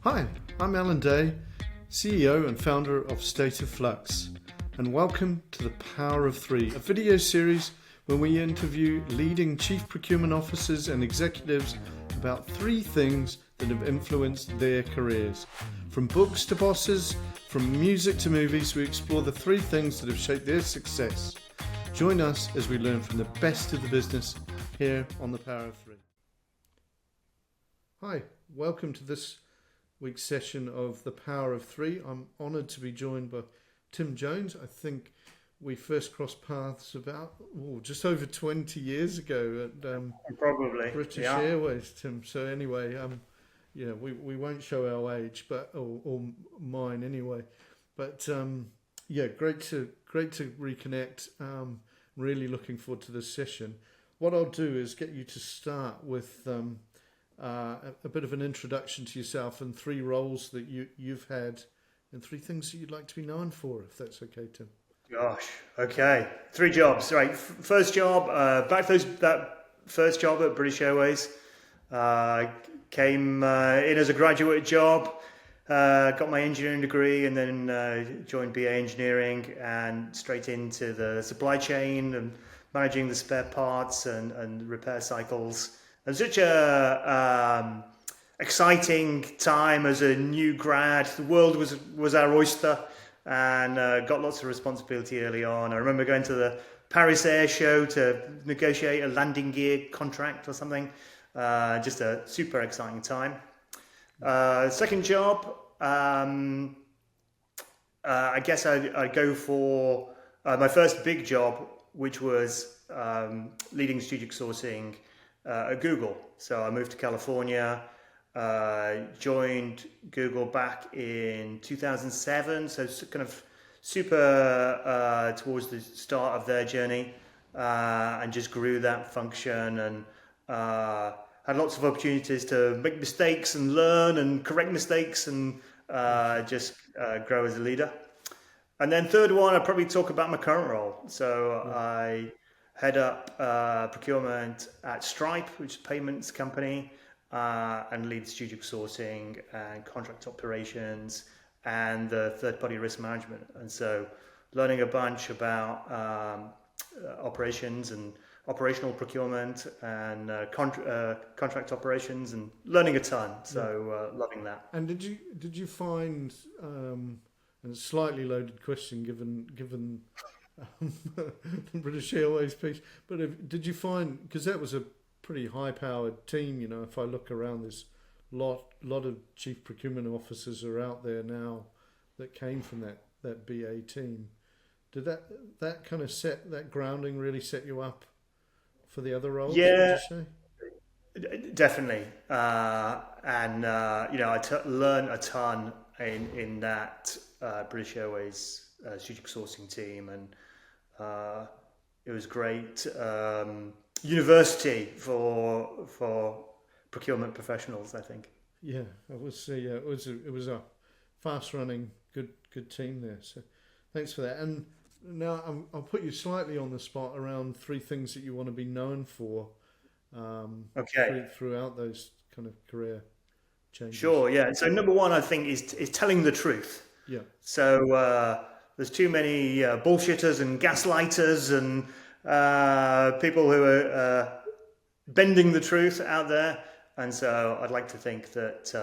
Hi, I'm Alan Day, CEO and founder of State of Flux, and welcome to The Power of Three, a video series where we interview leading chief procurement officers and executives about three things that have influenced their careers. From books to bosses, from music to movies, we explore the three things that have shaped their success. Join us as we learn from the best of the business here on The Power of Three. Hi, welcome to this week's session of The Power of Three. I'm honoured to be joined by Tim Jones. I think we first crossed paths about just over 20 years ago at Probably, British yeah. Airways, Tim. So anyway, we won't show our age, but or mine anyway. But great to reconnect. Really looking forward to this session. What I'll do is get you to start with a bit of an introduction to yourself and three roles that you've had and three things that you'd like to be known for, if that's okay, Tim. Gosh, okay. Three jobs, right? First job, that first job at British Airways. Came in as a graduate job, got my engineering degree, and then joined BA Engineering and straight into the supply chain and managing the spare parts and repair cycles. And such a exciting time as a new grad. The world was our oyster, and got lots of responsibility early on. I remember going to the Paris Air Show to negotiate a landing gear contract or something. Just a super exciting time. Second job, I guess I'd go for my first big job, which was leading strategic sourcing at Google. So I moved to California, joined Google back in 2007. So kind of super towards the start of their journey, and just grew that function and had lots of opportunities to make mistakes and learn and correct mistakes and just grow as a leader. And then third one, I'd probably talk about my current role. So I head up procurement at Stripe, which is a payments company, and lead strategic sourcing and contract operations and the third-party risk management. And so learning a bunch about operations and operational procurement and contract operations, and learning a ton. So loving that. And did you find, and a slightly loaded question given the British Airways piece, but did you find, because that was a pretty high-powered team, if I look around, there's lot of chief procurement officers are out there now that came from that BA team. Did that kind of that grounding really set you up for the other roles, Yeah, would you say? definitely. I learned a ton in that British Airways strategic sourcing team, and it was great university for procurement professionals, I think. Yeah, it was a fast running good team there. So thanks for that. And now I'll put you slightly on the spot around three things that you want to be known for Okay. throughout those kind of career changes. Sure, yeah. So number one, I think, is telling the truth. Yeah, So there's too many bullshitters and gaslighters and people who are bending the truth out there. And so I'd like to think that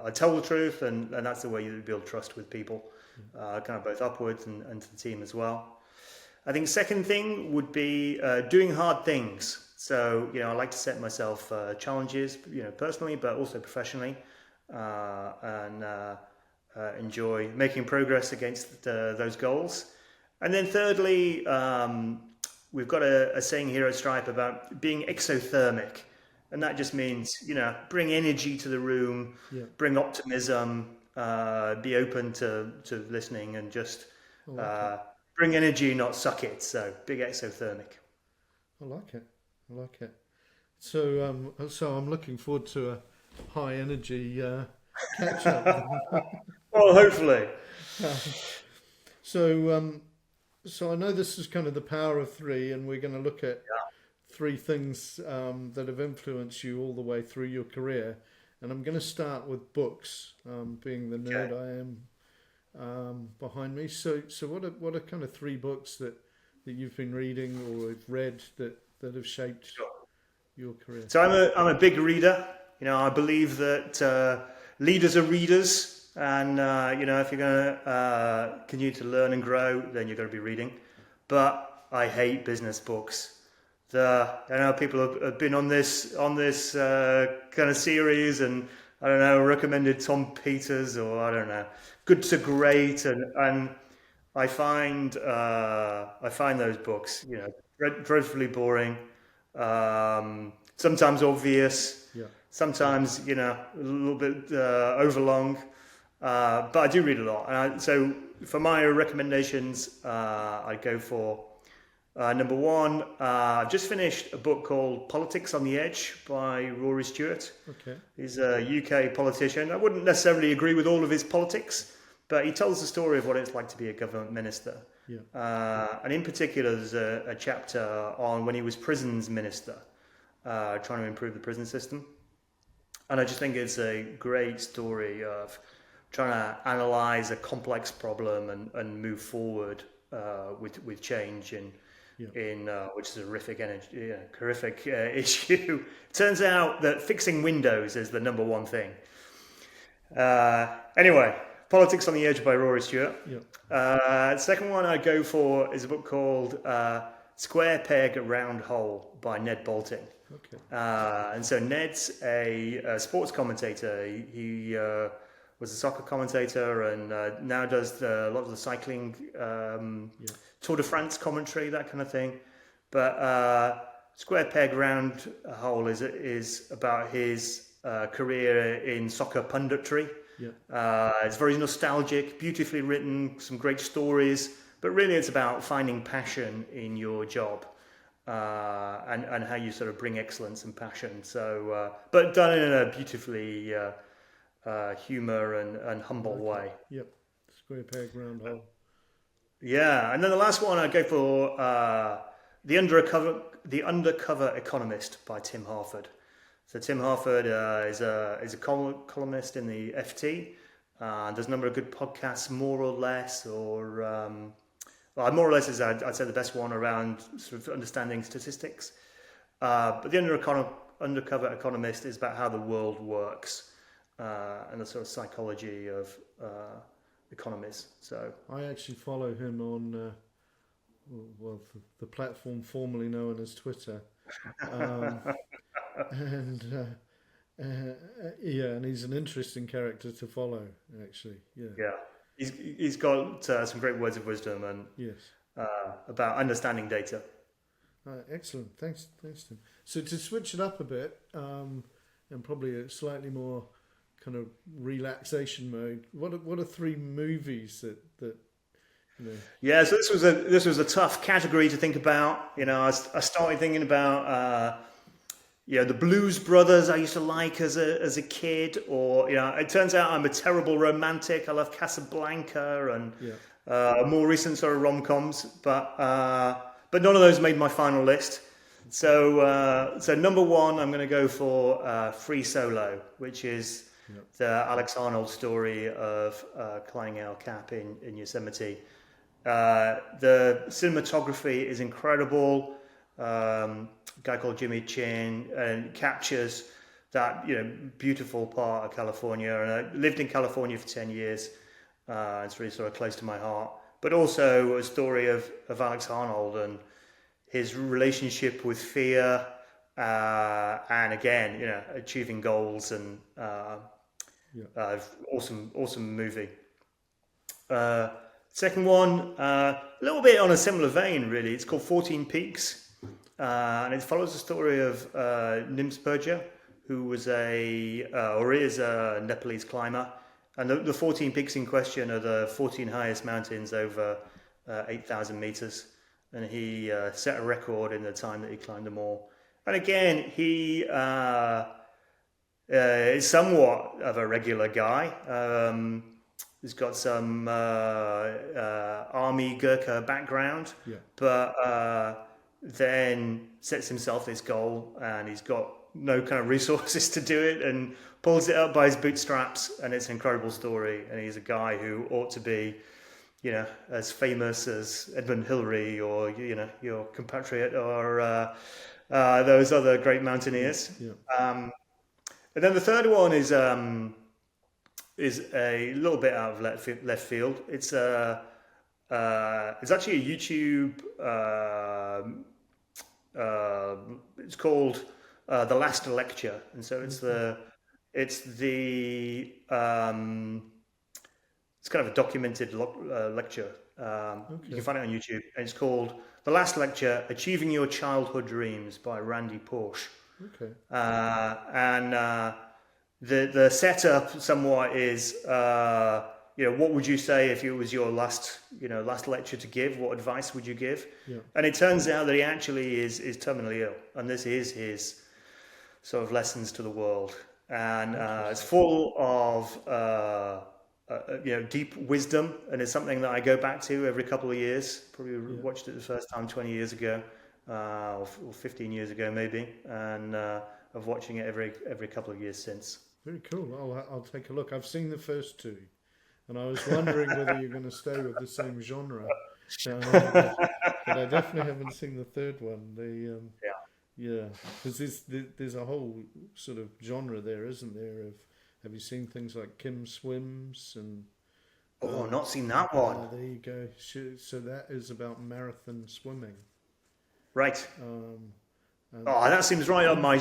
I tell the truth, and that's the way you build trust with people, kind of both upwards and to the team as well. I think second thing would be doing hard things. So, I like to set myself challenges, personally, but also professionally, and enjoy making progress against those goals. And then thirdly, we've got a saying here at Stripe about being exothermic. And that just means, bring energy to the room, yeah, bring optimism, be open to listening, and just I like it. bring energy, not suck it. So big exothermic. I like it. I like it. So I'm looking forward to a high energy catch up. Well, hopefully. So I know this is kind of the power of three, and we're going to look at three things that have influenced you all the way through your career. and I'm going to start with books, being the nerd Okay. I am behind me. So what are kind of three books that you've been reading or have read that have shaped Sure. your career? So I'm a big reader. I believe that leaders are readers, and if you're going to continue to learn and grow, then you're going to be reading. But I hate business books. I know people have been on this kind of series, and I don't know, recommended Tom Peters, or I don't know, Good to Great, and I find those books, dreadfully boring, sometimes obvious, Yeah. sometimes a little bit overlong, but I do read a lot. So for my recommendations, I go for number one. I've just finished a book called Politics on the Edge by Rory Stewart. Okay. He's a UK politician. I wouldn't necessarily agree with all of his politics, but he tells the story of what it's like to be a government minister. Yeah. And in particular, there's a chapter on when he was prisons minister, trying to improve the prison system. And I just think it's a great story of trying to analyze a complex problem and move forward with change Yeah. which is a horrific issue. Turns out that fixing windows is the number one thing. Anyway, Politics on the Edge by Rory Stewart. Yeah. Second one I go for is a book called Square Peg Round Hole by Ned Boulting. Okay. And so Ned's a sports commentator. He was a soccer commentator and now does a lot of the cycling, Tour de France commentary, that kind of thing. But Square Peg Round Hole is about his career in soccer punditry. Yeah. It's very nostalgic, beautifully written, some great stories, but really it's about finding passion in your job and how you sort of bring excellence and passion. So, but done in a beautifully humor and humble way. Yep. Square peg round hole. Yeah, and then the last one I go for the Undercover Economist by Tim Harford. So Tim Harford is a columnist in the FT. There's a number of good podcasts, more or less, or more or less is I'd say the best one around sort of understanding statistics. But the Undercover Economist is about how the world works and the sort of psychology of economies. So I actually follow him on the platform formerly known as Twitter. And and he's an interesting character to follow, actually. Yeah, he's got some great words of wisdom and Yes. about understanding data. Excellent. Thanks, Tim. So to switch it up a bit, and probably a slightly more kind of relaxation mode. What are three movies that you know? Yeah, so this was a tough category to think about. I started thinking about the Blues Brothers I used to like as a kid, or it turns out I'm a terrible romantic. I love Casablanca and more recent sort of rom-coms, but none of those made my final list. So number one, I'm going to go for Free Solo, which is the Alex Arnold story of climbing El Cap in Yosemite. The cinematography is incredible. A guy called Jimmy Chin and captures that beautiful part of California. And I lived in California for 10 years. It's really sort of close to my heart. But also a story of Alex Arnold and his relationship with fear, and again, achieving goals and awesome movie. Second one, a little bit on a similar vein, really. It's called 14 Peaks, and it follows the story of Nim Spurger, who was is a Nepalese climber. And the 14 peaks in question are the 14 highest mountains over 8,000 meters. And he set a record in the time that he climbed them all. And again, he is somewhat of a regular guy. He's got some army Gurkha background, but then sets himself this goal, and he's got no kind of resources to do it, and pulls it up by his bootstraps, and it's an incredible story. And he's a guy who ought to be, as famous as Edmund Hillary or your compatriot or those other great mountaineers. Yeah. And then the third one is a little bit out of left field. It's actually a YouTube. It's called The Last Lecture, and so it's kind of a documented lecture. You can find it on YouTube, and it's called The Last Lecture: Achieving Your Childhood Dreams by Randy Porsche. Okay. And the setup somewhat is, what would you say if it was your last lecture to give? What advice would you give? Yeah. And it turns out that he actually is terminally ill, and this is his sort of lessons to the world, and it's full of deep wisdom, and it's something that I go back to every couple of years. Probably watched it the first time 20 years ago, or 15 years ago maybe, and of watching it every couple of years since. Very cool. I'll take a look. I've seen the first two, and I was wondering whether you're going to stay with the same genre. But I definitely haven't seen the third one. Because there's a whole sort of genre there, isn't there? Have you seen things like Kim Swims and? Not seen that one. There you go. So that is about marathon swimming. Right. That seems right up my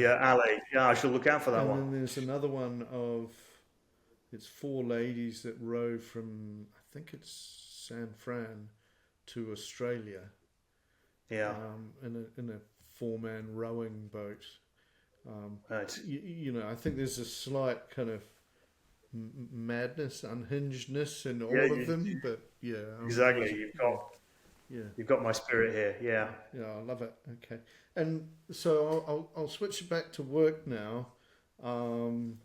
alley. Yeah, I should look out for that one. And then there's another one it's 4 ladies that row from, I think it's San Fran to Australia. Yeah. In a 4-man rowing boat. Right. I think there's a slight kind of madness, unhingedness in all of them, but exactly. You've got my spirit here. Yeah. Yeah, I love it. Okay, and so I'll switch back to work now, and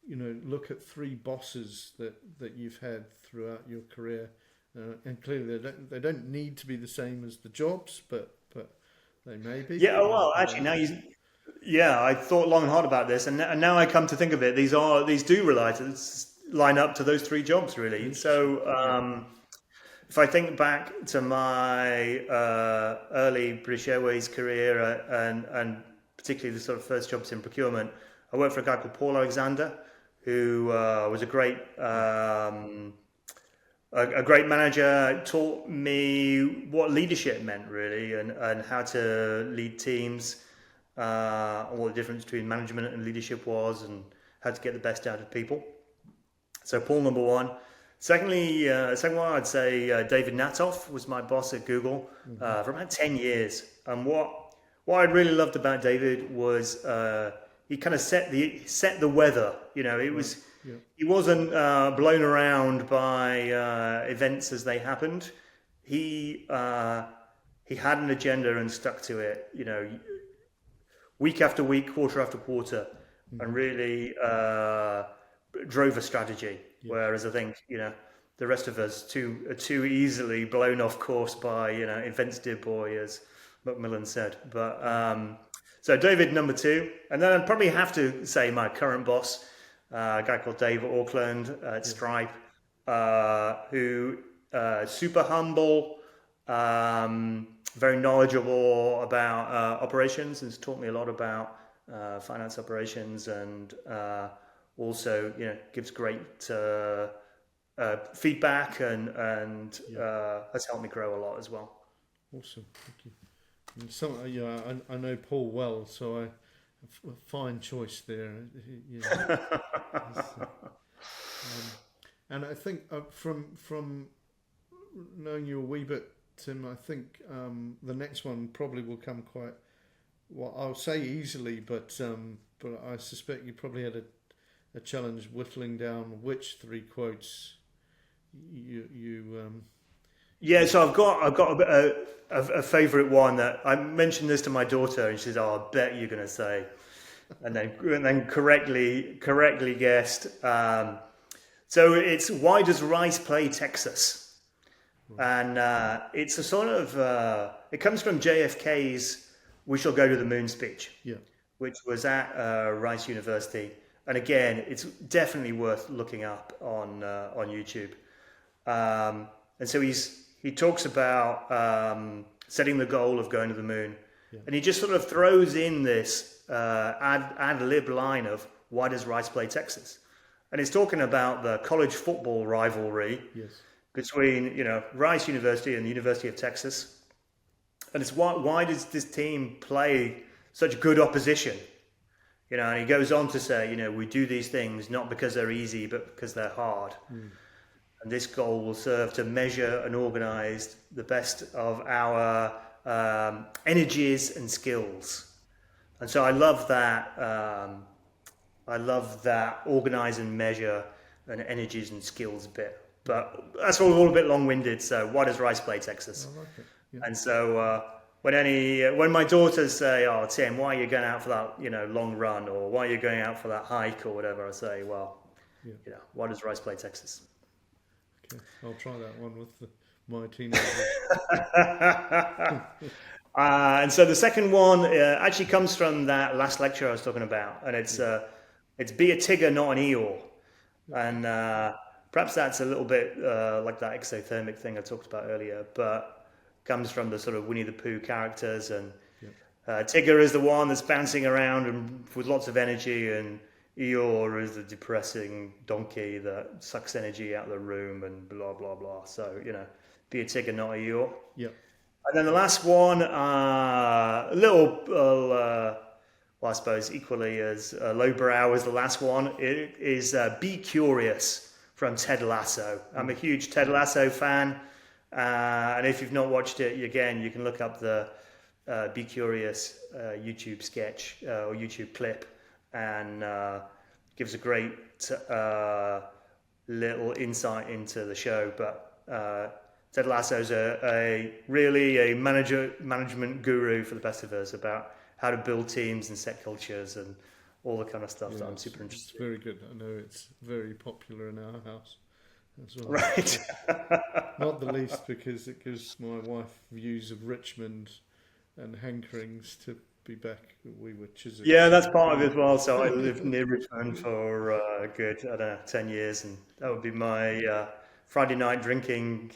look at 3 bosses that you've had throughout your career, and clearly they don't need to be the same as the jobs, but they may be. Yeah. Well, actually, now you. Yeah, I thought long and hard about this, and now I come to think of it. These do line up to those 3 jobs, really. So, if I think back to my early British Airways career, and particularly the sort of first jobs in procurement, I worked for a guy called Paul Alexander, who was a great manager. Taught me what leadership meant, really, and how to lead teams. What the difference between management and leadership was, and how to get the best out of people. So Paul, number one. Second one, I'd say David Natoff was my boss at Google for about 10 years. And what I really loved about David was he kind of set the weather. He wasn't blown around by events as they happened. He had an agenda and stuck to it. Week after week, quarter after quarter, and really drove a strategy. Yeah. Whereas I think the rest of us are too easily blown off course by events, dear boy, as Macmillan said. But so David, number 2, and then I'd probably have to say my current boss, a guy called Dave Auckland at Stripe, who super humble. Very knowledgeable about operations, and has taught me a lot about finance operations, and also gives great feedback, and has helped me grow a lot as well. Awesome, thank you. And I know Paul well, so a fine choice there. And I think from knowing you a wee bit, Tim, I think the next one probably will come quite, well, I'll say easily, but I suspect you probably had a challenge whittling down which 3 quotes you. Yeah, so I've got a favourite one that I mentioned this to my daughter, and she says, "Oh, I bet you're going to say," and then correctly guessed. So it's, "Why does Rice play Texas?" And it's a sort of it comes from JFK's "We Shall Go to the Moon" speech, Yeah. which was at Rice University. And again, it's definitely worth looking up on YouTube. And so he talks about setting the goal of going to the moon, and he just sort of throws in this ad lib line of, "Why does Rice play Texas?" And he's talking about the college football rivalry between Rice University and the University of Texas, and it's why does this team play such good opposition? And he goes on to say, we do these things not because they're easy, but because they're hard. And this goal will serve to measure and organize the best of our energies and skills. And so I love that. Organize and measure and energies and skills bit. But that's all a bit long-winded. So why does Rice play Texas? I like it. Yeah. And so when my daughters say, "Oh, Tim, why are you going out for that long run, or why are you going out for that hike or whatever?" I say, "Well, why does Rice play Texas?" Okay, I'll try that one with my teenagers. And so the second one actually comes from that last lecture I was talking about, and it's be a Tigger, not an Eeyore. And perhaps that's a little bit like that exothermic thing I talked about earlier, but comes from the sort of Winnie the Pooh characters, and Tigger is the one that's bouncing around and with lots of energy, and Eeyore is the depressing donkey that sucks energy out of the room and blah blah blah. So be a Tigger, not a Eeyore. Yeah. And then the last one, a little, well, I suppose equally as lowbrow as the last one, it is "Be Curious" from Ted Lasso. I'm a huge Ted Lasso fan, and if you've not watched it, again, you can look up the "Be Curious" YouTube sketch or YouTube clip, and gives a great little insight into the show. But Ted Lasso's really a management guru for the best of us about how to build teams and set cultures and all the kind of stuff that I'm super interested in. It's very good. I know it's very popular in our house as well. Right. Not the least because it gives my wife views of Richmond and hankerings to be back. We were Chiswick. Yeah, that's part of it as well. So I lived near Richmond for a good, 10 years, and that would be my Friday night drinking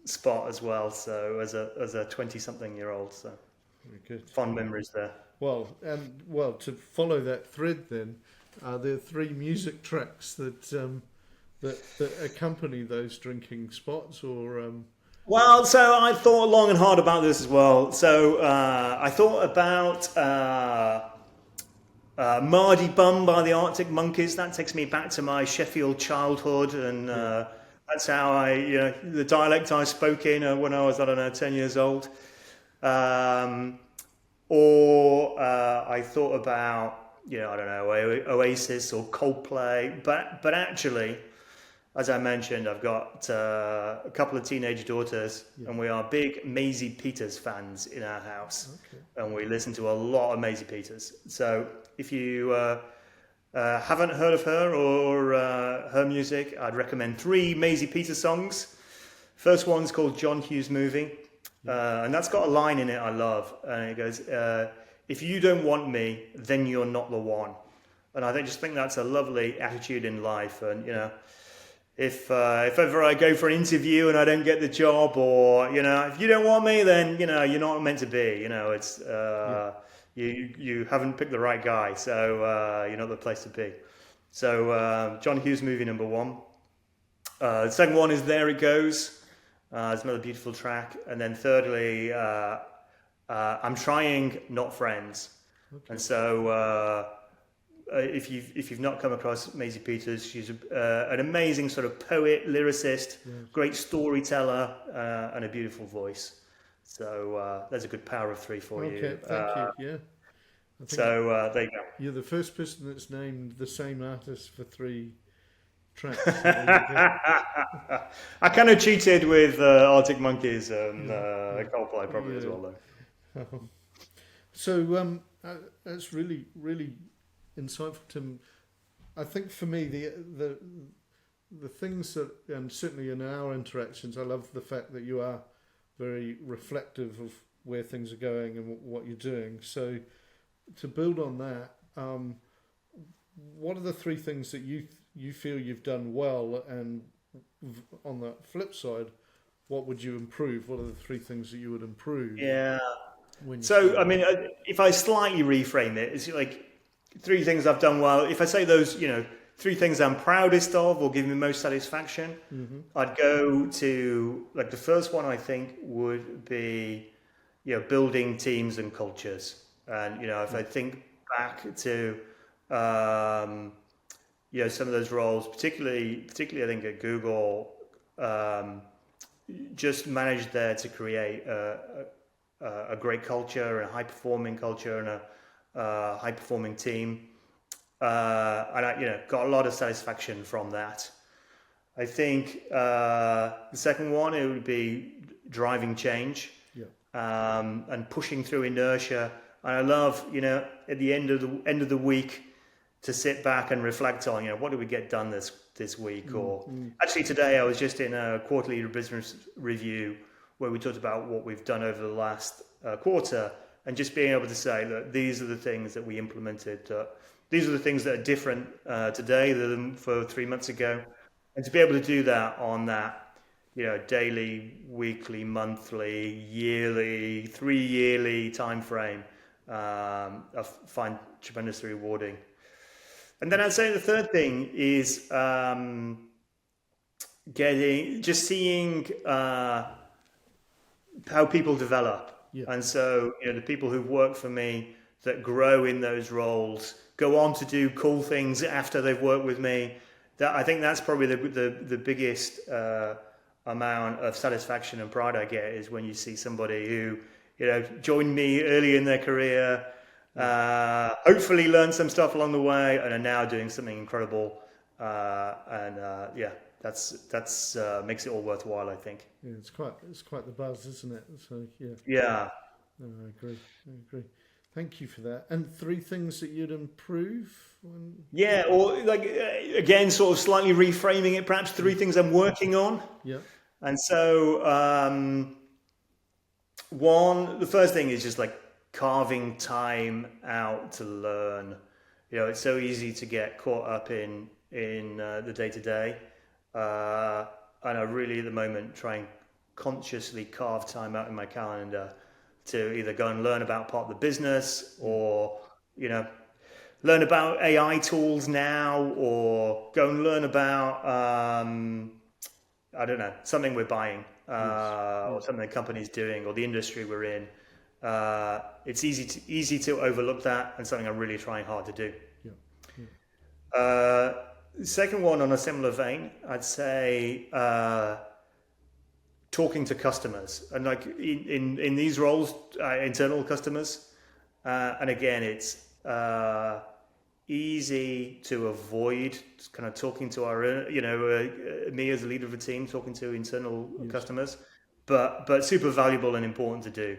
spot as well. So as a 20-something-year-old, so Very good. fond memories there. Well, to follow that thread, then there are 3 music tracks that accompany those drinking spots, or Well, so I thought long and hard about this as well. So I thought about Mardy Bum by the Arctic Monkeys. That takes me back to my Sheffield childhood, and that's how the dialect I spoke in when I was, 10 years old. Or I thought about, Oasis or Coldplay. But actually, as I mentioned, I've got a couple of teenage daughters, and we are big Maisie Peters fans in our house. Okay. And we listen to a lot of Maisie Peters. So if you haven't heard of her or her music, I'd recommend 3 Maisie Peters songs. First one's called John Hughes Movie. And that's got a line in it I love. And it goes, "If you don't want me, then you're not the one." And I just think that's a lovely attitude in life. And, if ever I go for an interview and I don't get the job, or, if you don't want me, then, you're not meant to be. It's you haven't picked the right guy, so you're not the place to be. So John Hughes Movie, number 1. The second one is There It Goes. It's another beautiful track. And then thirdly, I'm Trying, Not Friends. Okay. And so if you've not come across Maisie Peters, she's an amazing sort of poet, lyricist, great storyteller, and a beautiful voice. So there's a good power of 3 for you. Okay, thank you. Yeah. So there you go. You're the first person that's named the same artist for 3 tracks. I kind of cheated with Arctic Monkeys and Coldplay probably as well, though. So that's really, really insightful, Tim. I think for me, the things that, and certainly in our interactions, I love the fact that you are very reflective of where things are going and what you're doing. So to build on that, what are the three things that you feel you've done well, and on the flip side, what would you improve? What are the three things that you would improve Yeah. when you So, I started? mean, if I slightly reframe it, it's like three things I've done well. If I say those, three things I'm proudest of or give me most satisfaction, Mm-hmm. I'd go to like the first one I think would be, building teams and cultures. And, if Yeah. I think back to, um, some of those roles, particularly I think at Google, um, just managed there to create a great culture and a high performing culture and a high performing team. And I, got a lot of satisfaction from that. I think the second one it would be driving change Yeah. and pushing through inertia. And I love, at the end of the week to sit back and reflect on, what did we get done this week? Or Mm-hmm. actually today I was just in a quarterly business review where we talked about what we've done over the last quarter, and just being able to say that these are the things that we implemented. These are the things that are different today than for 3 months ago, and to be able to do that on that, daily, weekly, monthly, yearly, 3 yearly time frame, I find tremendously rewarding. And then I'd say the third thing is seeing how people develop. Yeah. And so, the people who've worked for me that grow in those roles go on to do cool things after they've worked with me. That I think that's probably the biggest amount of satisfaction and pride I get is when you see somebody who, joined me early in their career, hopefully learned some stuff along the way, and are now doing something incredible. Yeah, that's makes it all worthwhile, I think. Yeah, it's quite the buzz, isn't it? So yeah, Yeah. no, I agree. I agree. Thank you for that. And three things that you'd improve when Yeah, or like again, sort of slightly reframing it, perhaps three things I'm working on. yeah, And so, the first thing is just like carving time out to learn. It's so easy to get caught up in the day to day, and I really at the moment try and consciously carve time out in my calendar to either go and learn about part of the business yeah, or learn about AI tools now, or go and learn about I don't know, something we're buying, yes, yeah, or something the company's doing, or the industry we're in. It's easy to overlook that, and something I'm really trying hard to do. yeah, yeah, Second one, on a similar vein, I'd say talking to customers, and like in these roles, internal customers, and again, it's easy to avoid kind of talking to our, me as a leader of a team, talking to internal yes, customers, but super valuable and important to do.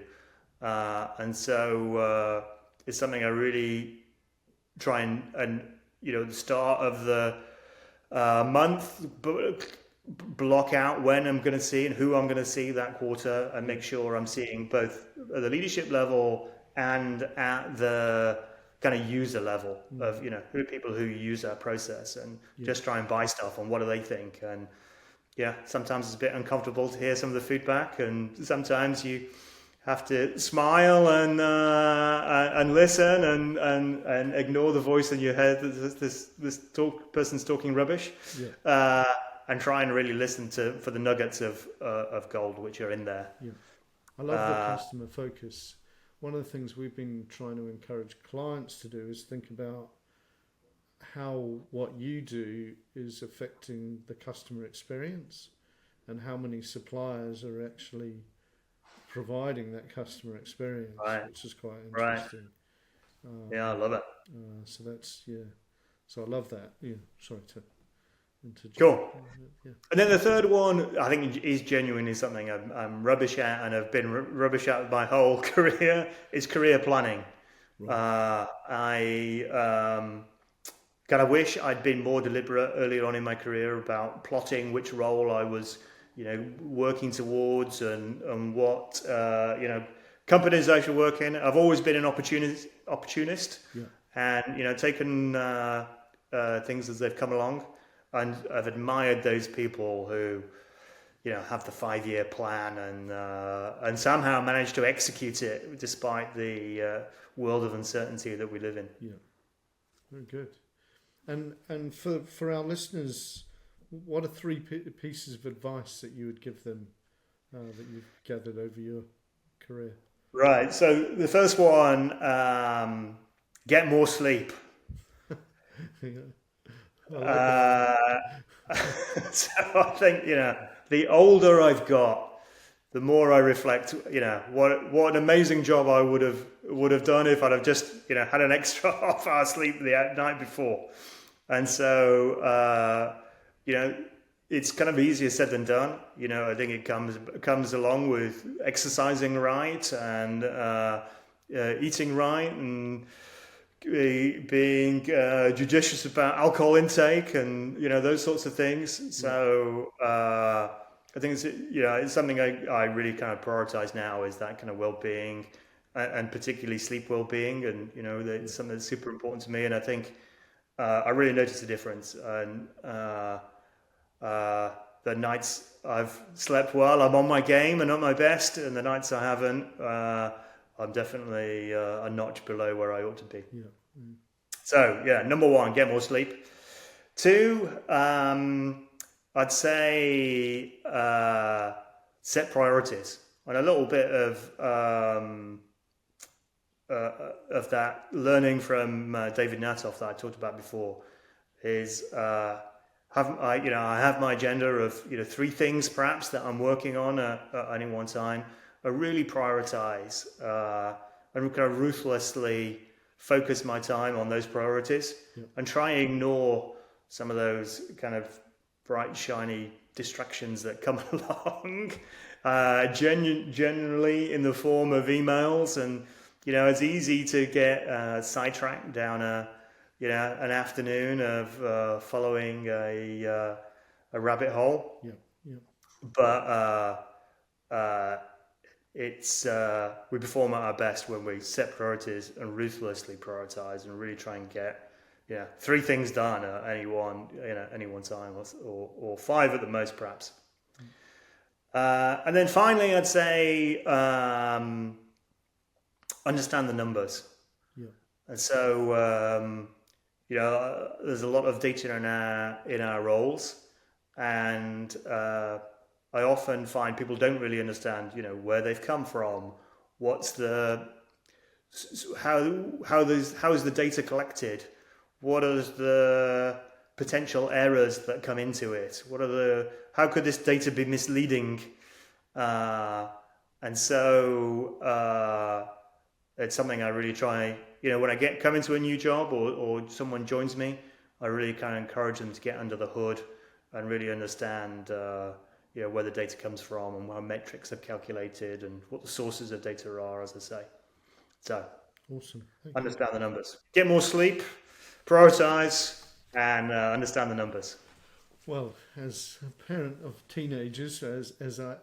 And so it's something I really try and the start of the month, block out when I'm going to see and who I'm going to see that quarter, and yeah, make sure I'm seeing both at the leadership level and at the kind of user level of who are people who use our process, and yeah, just try and buy stuff on what do they think. And yeah, sometimes it's a bit uncomfortable to hear some of the feedback, and sometimes you have to smile and listen and ignore the voice in your head that person's talking rubbish, yeah, and try and really listen for the nuggets of gold which are in there. yeah. I love the customer focus. One of the things we've been trying to encourage clients to do is think about how what you do is affecting the customer experience, and how many suppliers are actually providing that customer experience, Right, which is quite right. interesting. Yeah, I love it. So that's yeah. So I love that. Yeah. Sorry to interject. Cool. Yeah. And then the third one, I think, is genuinely something I'm rubbish at, and have been rubbish at my whole career, is career planning. Right. I kind of wish I'd been more deliberate earlier on in my career about plotting which role I was, working towards, and what, companies I should work in. I've always been an opportunist, Yeah. and taken things as they've come along, and I've admired those people who have the 5-year plan and somehow manage to execute it despite the world of uncertainty that we live in. Yeah, very good. And for our listeners, what are 3 pieces of advice that you would give them that you've gathered over your career? Right. So the first one, get more sleep. So I think the older I've got, the more I reflect. What an amazing job I would have done if I'd have just had an extra half-hour sleep the night before. And so it's kind of easier said than done. I think it comes along with exercising right and eating right and being judicious about alcohol intake and those sorts of things. So I think it's something I really kind of prioritize now, is that kind of well-being and particularly sleep well-being, and it's something that's super important to me. And I think I really notice a difference. And the nights I've slept well, I'm on my game and at my best, and the nights I haven't, I'm definitely a notch below where I ought to be. Yeah. Mm. So number 1, get more sleep. 2, I'd say set priorities, and a little bit of that learning from David Natoff that I talked about before is I have my agenda of 3 things perhaps that I'm working on at any one time. I really prioritize and kind of ruthlessly focus my time on those priorities, and try and ignore some of those kind of bright, shiny distractions that come along, generally in the form of emails. And it's easy to get sidetracked down an afternoon of following a rabbit hole. But we perform at our best when we set priorities and ruthlessly prioritize and really try and get 3 things done at any one time, or 5 at the most perhaps. And then finally, I'd say understand the numbers. And so there's a lot of data in our roles, and I often find people don't really understand, where they've come from, how is the data collected, what are the potential errors that come into it, how could this data be misleading, and so it's something I really try. When I come into a new job or someone joins me, I really kind of encourage them to get under the hood and really understand where the data comes from and how metrics are calculated and what the sources of data are, as I say. So, awesome. Understand the numbers. Get more sleep, prioritize, and understand the numbers. Well, as a parent of teenagers, as I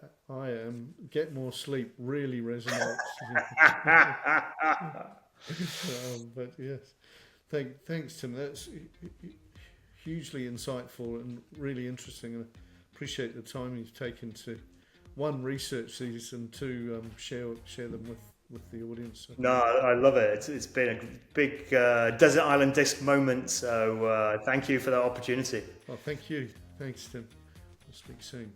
am, get more sleep really resonates. But yes, thanks, Tim. That's hugely insightful and really interesting. And I appreciate the time you've taken to, 1, research these, and 2, share them with the audience. No, I love it. It's been a big desert island disc moment. So thank you for that opportunity. Well, thank you. Thanks, Tim. We'll speak soon.